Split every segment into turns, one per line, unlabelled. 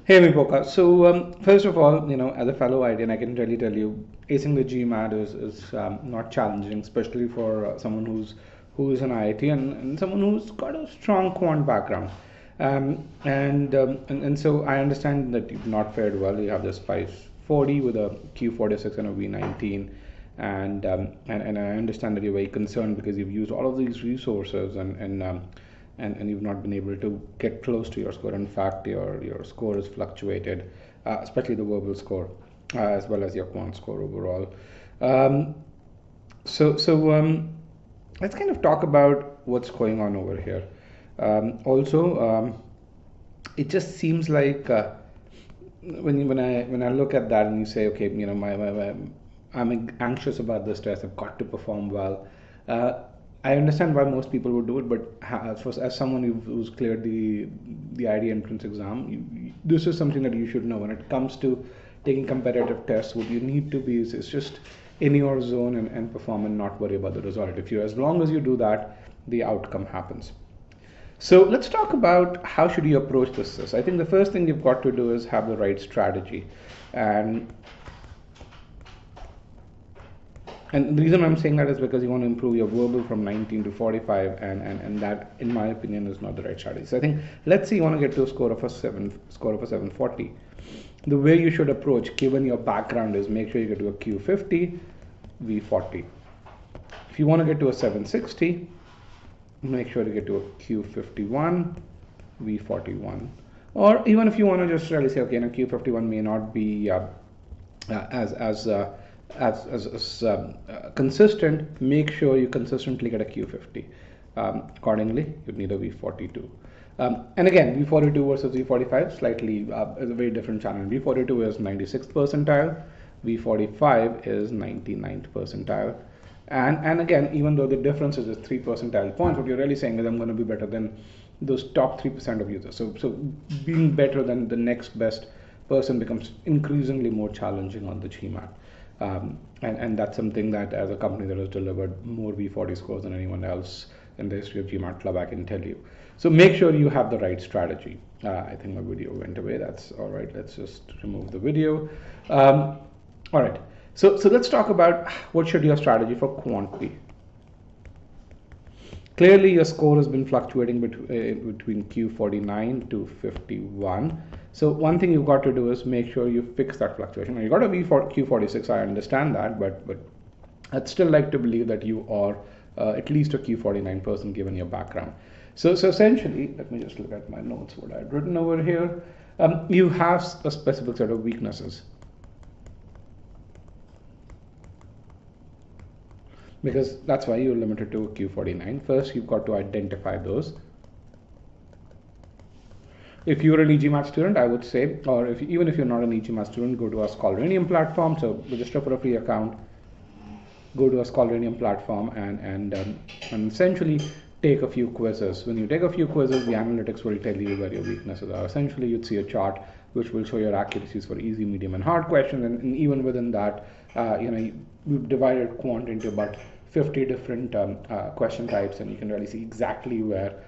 Hey Mipoka. So first of all, as a fellow ITN, I can really tell you, acing the GMAT is not challenging, especially for someone who's an IIT and someone who's got a strong quant background. And so I understand that you've not fared well. You have this 540 with a Q46 and a V19, and I understand that you're very concerned because you've used all of these resources and you've not been able to get close to your score. In fact, your score has fluctuated, especially the verbal score, as well as your quant score overall. Um, so let's kind of talk about what's going on over here. Also, it just seems like when I look at that and you say, okay, I'm anxious about this test. I've got to perform well. Uh, I understand why most people would do it, but as someone who's cleared the ID entrance exam, this is something that you should know. When it comes to taking competitive tests, what you need to be is just in your zone and perform and not worry about the result. If you, as long as you do that, the outcome happens. So let's talk about how should you approach this. I think the first thing you've got to do is have the right strategy, and and the reason I'm saying that is because you want to improve your verbal from 19 to 45, and that, in my opinion, is not the right strategy. So I think, let's say you want to get to a score of a 740. The way you should approach, given your background, is make sure you get to a Q50, V40. If you want to get to a 760, make sure to get to a Q51, V41. Or even if you want to just really say, okay, a Q51 may not be as as uh, as consistent, make sure you consistently get a Q50. Accordingly, you'd need a V42. And again, V42 versus V45 slightly is a very different challenge. V42 is 96th percentile, V45 is 99th percentile. And again, even though the difference is just 3 percentile points, what you're really saying is I'm going to be better than those top 3% of users. So being better than the next best person becomes increasingly more challenging on the GMAT. And that's something that, as a company that has delivered more V40 scores than anyone else in the history of GMAT Club, I can tell you. So make sure you have the right strategy. I think my video went away. That's all right. Let's just remove the video. All right. So let's talk about what should your strategy for quant be. Clearly, your score has been fluctuating between Q49 to 51. So one thing you've got to do is make sure you fix that fluctuation. Now, you got a Q46, I understand that, but I'd still like to believe that you are at least a Q49 person given your background. So essentially, let me just look at my notes, what I've written over here. You have a specific set of weaknesses, because that's why you're limited to a Q49. First, you've got to identify those. If you're an EGMAT student, I would say, or even if you're not an EGMAT student, go to our Scholarinium platform. So register for a free account, go to a Scholarinium platform, and essentially take a few quizzes. When you take a few quizzes, the analytics will tell you where your weaknesses are. Essentially, you'd see a chart which will show your accuracies for easy, medium, and hard questions. And even within that, we've divided quant into about 50 different question types, and you can really see exactly where,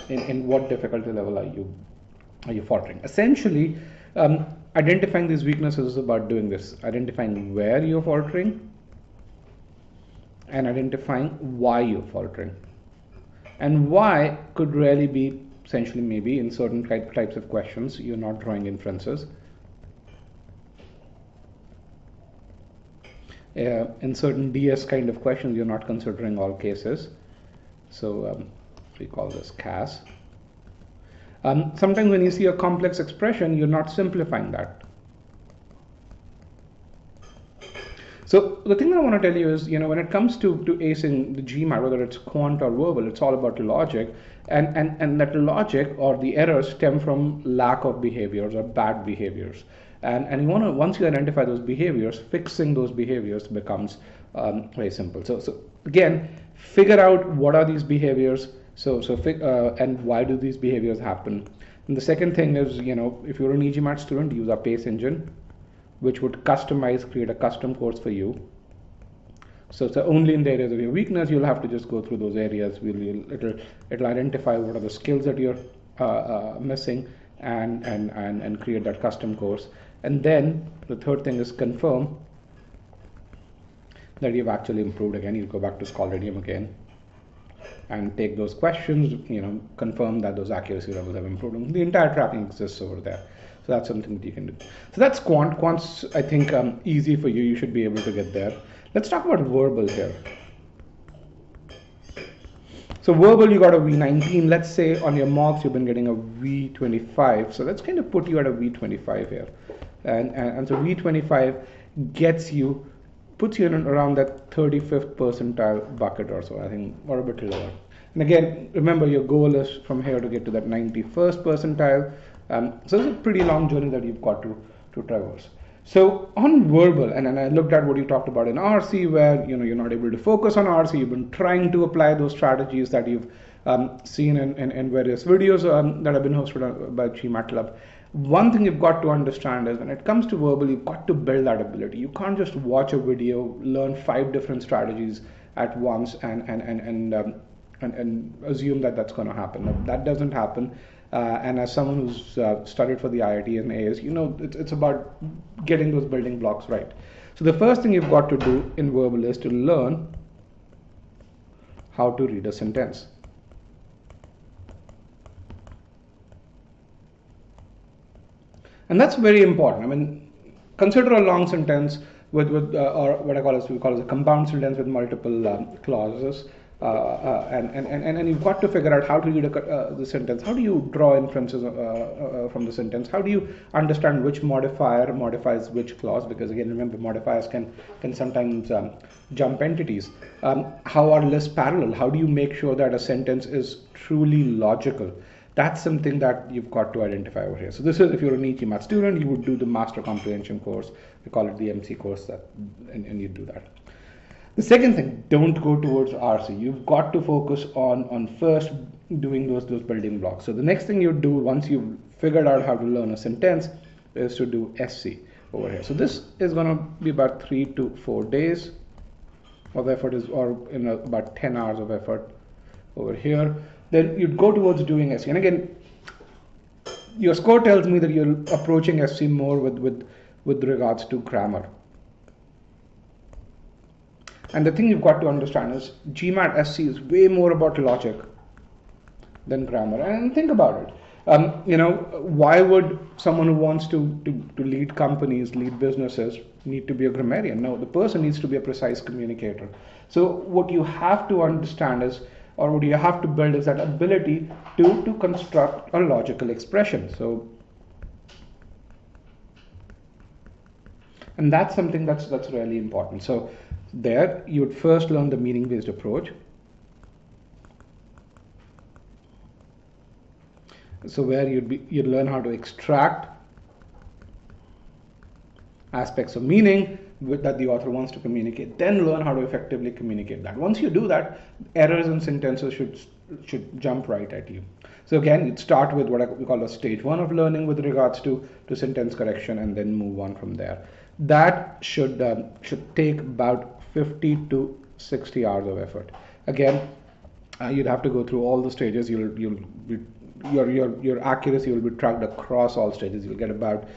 in what difficulty level are you faltering. Essentially, identifying these weaknesses is about doing this: identifying where you're faltering and identifying why you're faltering. And why could really be essentially maybe in certain types of questions you're not drawing inferences. In certain DS kind of questions, you're not considering all cases. So we call this CAS. Sometimes when you see a complex expression, you're not simplifying that. So the thing that I want to tell you is, when it comes to acing the GMAT, whether it's quant or verbal, it's all about logic, and that logic or the errors stem from lack of behaviors or bad behaviors. And you want to, once you identify those behaviors, fixing those behaviors becomes very simple. So again, figure out what are these behaviors. And why do these behaviors happen. And the second thing is, if you're an EGMAT student, use our PACE engine, which would create a custom course for you. So only in the areas of your weakness, you'll have to just go through those areas. It'll identify what are the skills that you're missing, and create that custom course. And then the third thing is confirm that you've actually improved. Again, you go back to Scholarium again and take those questions, confirm that those accuracy levels have improved. And the entire tracking exists over there. So that's something that you can do. So that's quant. Quant's, I think, easy for you. You should be able to get there. Let's talk about verbal here. So verbal, you got a V19. Let's say on your mocks, you've been getting a V25. So let's kind of put you at a V25 here. And so V25 puts you in around that 35th percentile bucket or so, I think, or a bit lower. And again, remember your goal is from here to get to that 91st percentile. So it's a pretty long journey that you've got to traverse. So on verbal, and I looked at what you talked about in RC, where you're not able to focus on RC. You've been trying to apply those strategies that you've seen in various videos that have been hosted by GMAT. One thing you've got to understand is when it comes to verbal, you've got to build that ability. You can't just watch a video, learn 5 different strategies at once, and assume that that's going to happen. No, that doesn't happen. And as someone who's studied for the IIT and AS, it's about getting those building blocks right. So the first thing you've got to do in verbal is to learn how to read a sentence. And that's very important. I mean, consider a long sentence with or what we call as a compound sentence with multiple clauses. And you've got to figure out how to read the sentence. How do you draw inferences from the sentence? How do you understand which modifier modifies which clause? Because again, remember, modifiers can sometimes jump entities. How are lists parallel? How do you make sure that a sentence is truly logical? That's something that you've got to identify over here. So this is, if you're an EGMAT student, you would do the Master Comprehension course. We call it the MC course, and you do that. The second thing, don't go towards RC. You've got to focus on first doing those building blocks. So the next thing you do once you've figured out how to learn a sentence is to do SC over here. So this is going to be about 3 to 4 days of effort, or about 10 hours of effort over here. Then you'd go towards doing SC. And again, your score tells me that you're approaching SC more with regards to grammar. And the thing you've got to understand is GMAT SC is way more about logic than grammar. And think about it. Why would someone who wants to lead companies, lead businesses, need to be a grammarian? No, the person needs to be a precise communicator. So what you have to understand is, or what you have to build is that ability to construct a logical expression. So, and that's something that's really important. So there you would first learn the meaning-based approach. So where you'd learn how to extract aspects of meaning that the author wants to communicate, then learn how to effectively communicate that. Once you do that, errors in sentences should jump right at you. So again, you'd start with what we call a stage 1 of learning with regards to sentence correction, and then move on from there. That should take about 50 to 60 hours of effort. Again, you'd have to go through all the stages. Your accuracy will be tracked across all stages. You'll get about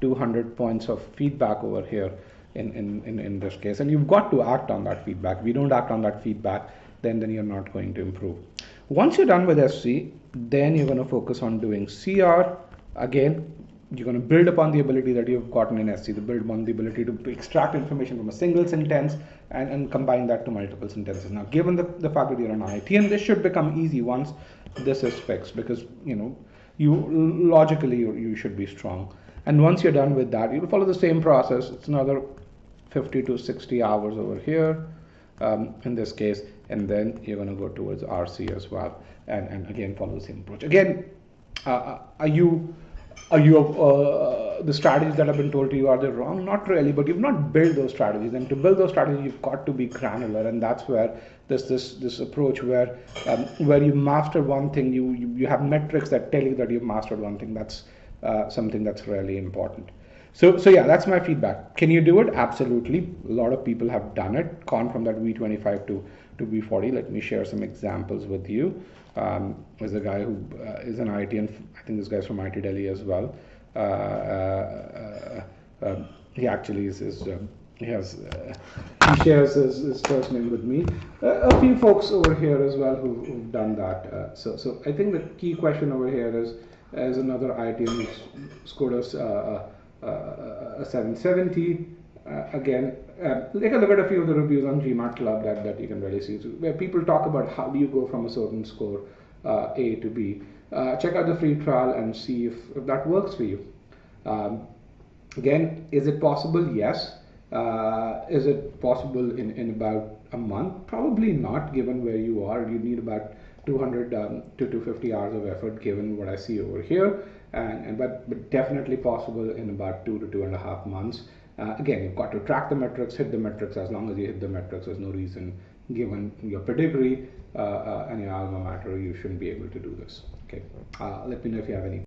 200 points of feedback over here in this case, and you've got to act on that feedback. If you don't act on that feedback, then you're not going to improve. Once you're done with SC, then you're going to focus on doing CR. Again, you're going to build upon the ability that you've gotten in SC, to build upon the ability to extract information from a single sentence and combine that to multiple sentences. Now, given the fact that you're an IIT, and this should become easy once this is fixed, because logically you should be strong. And once you're done with that, you'll follow the same process. It's another 50 to 60 hours over here in this case, and then you're going to go towards RC as well, and again follow the same approach. Again, are you the strategies that have been told to you, are they wrong? Not really, but you've not built those strategies, and to build those strategies you've got to be granular, and that's where this approach where you master one thing, you have metrics that tell you that you've mastered one thing. That's something that's really important. So yeah, that's my feedback. Can you do it? Absolutely. A lot of people have done it, gone from that V25 to V40. Let me share some examples with you. There's a guy who is an IT, and I think this guy's from IT Delhi as well. He actually he has he shares his first name with me. A few folks over here as well who've done that. So I think the key question over here is, as another IT who's scored us a 770. Again, take a look at a few of the reviews on GMAT Club that you can really see, so where people talk about how do you go from a certain score A to B. Check out the free trial and see if that works for you. Again, is it possible? Yes. Is it possible in about a month? Probably not, given where you are. You need about 200 to 250 hours of effort, given what I see over here, but definitely possible in about 2 to 2.5 months. Again, you've got to track the metrics, hit the metrics. As long as you hit the metrics, there's no reason, given your pedigree and your alma mater, you shouldn't be able to do this. Okay, let me know if you have any